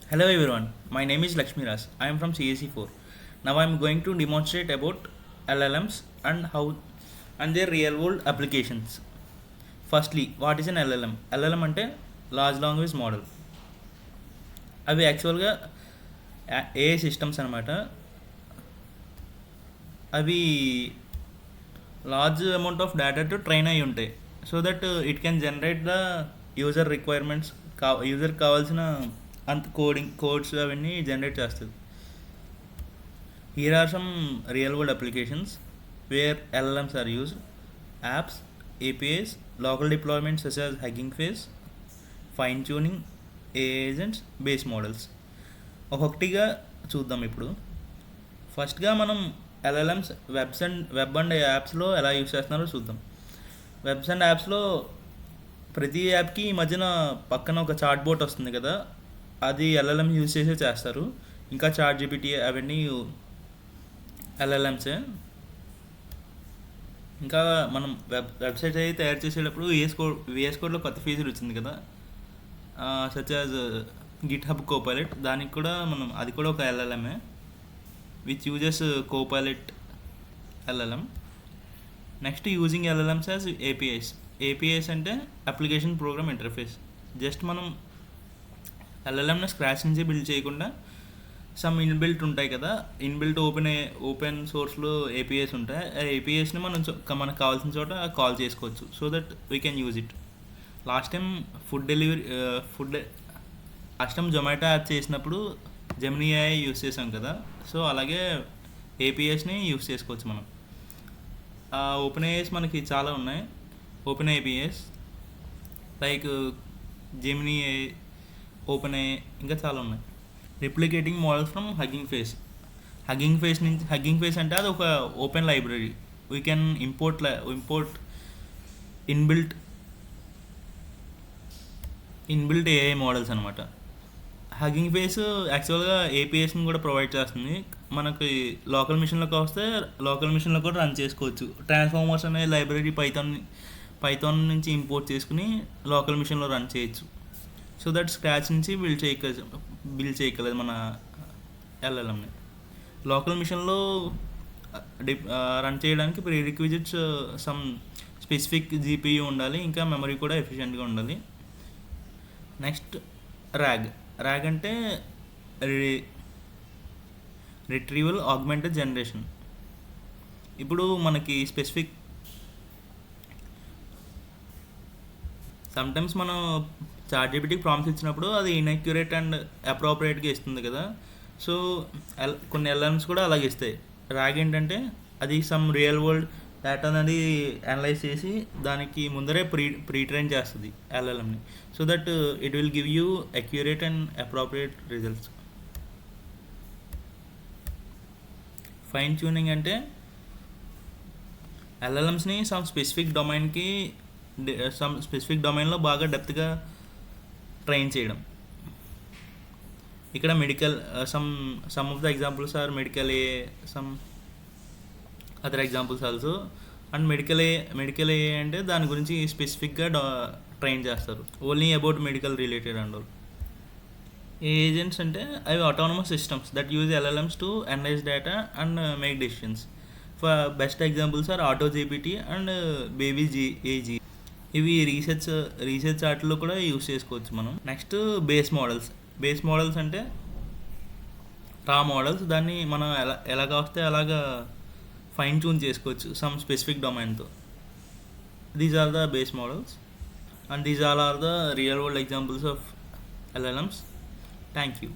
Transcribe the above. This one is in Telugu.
Hello everyone, my name is Lakshmi Ras. I am from CSE 4. Now I am going to demonstrate about LLMs and how and their real world applications. Firstly, what is an LLM? LLM అంటే లార్జ్ లాంగ్వేజ్ మోడల్. అవి యాక్చువల్గా ఏ సిస్టమ్స్ అనమాట. అవి large amount of data to train అయి ఉంటాయి. So that it can generate the user requirements, యూజర్కి కావాల్సిన అంత కోడ్స్ అవన్నీ జనరేట్ చేస్తుంది. Here are some real world applications where LLMs are used. Apps, APIs, local deployments such as hugging face, fine tuning, agents, base models. ఒక్కొక్కటిగా చూద్దాం ఇప్పుడు. ఫస్ట్గా మనం ఎల్ఎల్ఎమ్స్ వెబ్ అండ్ యాప్స్లో ఎలా యూస్ చేస్తున్నారో చూద్దాం. వెబ్స్ అండ్ యాప్స్లో ప్రతి యాప్కి ఈ మధ్యన పక్కన ఒక చాట్ బోట్ వస్తుంది కదా, అది ఎల్ఎల్ఎం యూజ్ చేసే చేస్తారు. ఇంకా చాట్ జీపీటీ అవన్నీ ఎల్ఎల్ఎమ్సే. ఇంకా మనం వెబ్సైట్స్ అయితే తయారు చేసేటప్పుడు విఎస్ కోడ్లో కొత్త ఫీచర్ వచ్చింది కదా, such as GitHub copilot. దానికి కూడా అది కూడా ఒక LLM a which uses copilot LLM. Next using LLMs as APIs అంటే అప్లికేషన్ ప్రోగ్రామ్ ఇంటర్ఫేస్. జస్ట్ మనం ఎల్ఎల్ఎంని స్క్రాచ్ నుంచి బిల్డ్ చేయకుండా సమ్ ఇన్బిల్ట్ ఉంటాయి కదా, ఇన్బిల్ట్ ఓపెన్ సోర్స్లో ఏపీఐస్ ఉంటాయి. ఆ ఏపీఐస్ని మనకు కావాల్సిన చోట కాల్ చేసుకోవచ్చు. So that we can use it. Last time Zomato app చేసినప్పుడు జెమినీ AI యూస్ చేసాం కదా, సో అలాగే ఏపీఐస్ని యూస్ చేసుకోవచ్చు మనం. ఓపెన్ ఏఐస్ మనకి చాలా ఉన్నాయి. Open APIs like Gemini AI, open AI, ఇంకా చాలా ఉన్నాయి. Replicating models from hugging face అంటే అది ఒక open library. We can import inbuilt AI models అనమాట. హగ్గింగ్ ఫేస్ యాక్చువల్గా ఏపీఎస్ని కూడా ప్రొవైడ్ చేస్తుంది. మనకి లోకల్ మిషన్లో కూడా రన్ చేసుకోవచ్చు. ట్రాన్స్ఫార్మర్స్ అనే లైబ్రరీ పైథాన్ నుంచి ఇంపోర్ట్ చేసుకుని లోకల్ మిషన్లో రన్ చేయొచ్చు. సో దట్ స్క్రాచ్ నుంచి బిల్డ్ చేయగలదు మన ఎల్ఎల్ఎంని. లోకల్ మిషన్లో రన్ చేయడానికి ప్రీరిక్విజిట్స్ సమ్ స్పెసిఫిక్ జీపీయూ ఉండాలి, ఇంకా మెమరీ కూడా ఎఫిషియెంట్గా ఉండాలి. నెక్స్ట్ ర్యాగ్ అంటే రిట్రీవల్ ఆగ్మెంటెడ్ జనరేషన్. ఇప్పుడు మనకి స్పెసిఫిక్ సమ్టైమ్స్ మనం చాట్ జీపీటీకి ప్రాంప్ట్స్ ఇచ్చినప్పుడు అది ఇన్అక్యురేట్ అండ్ అప్రోప్రియేట్గా ఇస్తుంది కదా, సో కొన్ని ఎల్ఎల్ఎమ్స్ కూడా అలాగే ఇస్తాయి. ర్యాగ్ ఏంటంటే అది సమ్ రియల్ వరల్డ్ డేటా అనేది అనలైజ్ చేసి దానికి ముందరే ప్రీ ట్రైన్ చేస్తుంది ఎల్ఎల్ఎంని. So that it will give you accurate and appropriate results. Fine tuning అంటే ఎల్ఎల్ఎమ్స్ని సమ్ స్పెసిఫిక్ డొమైన్లో బాగా డెప్త్గా ట్రైన్ చేయడం. ఇక్కడ medical some of the examples are medical AI, some other examples also. And medical AI అంటే దాని గురించి స్పెసిఫిక్గా ట్రైన్ చేస్తారు, only about medical related and all. Agents అంటే అవి autonomous systems that use LLMs to analyse data and make decisions. For best examples are auto GPT and baby AGI. ఇవి రీసెర్చ్ వాటిలో కూడా యూస్ చేసుకోవచ్చు మనం. నెక్స్ట్ బేస్ మోడల్స్ అంటే రా మోడల్స్. దాన్ని మనం ఎలాగ వస్తే అలాగా ఫైన్ ట్యూన్ చేసుకోవచ్చు సమ్ స్పెసిఫిక్ డొమైన్తో. These are the base models and these are the real world examples of LLMs. Thank you.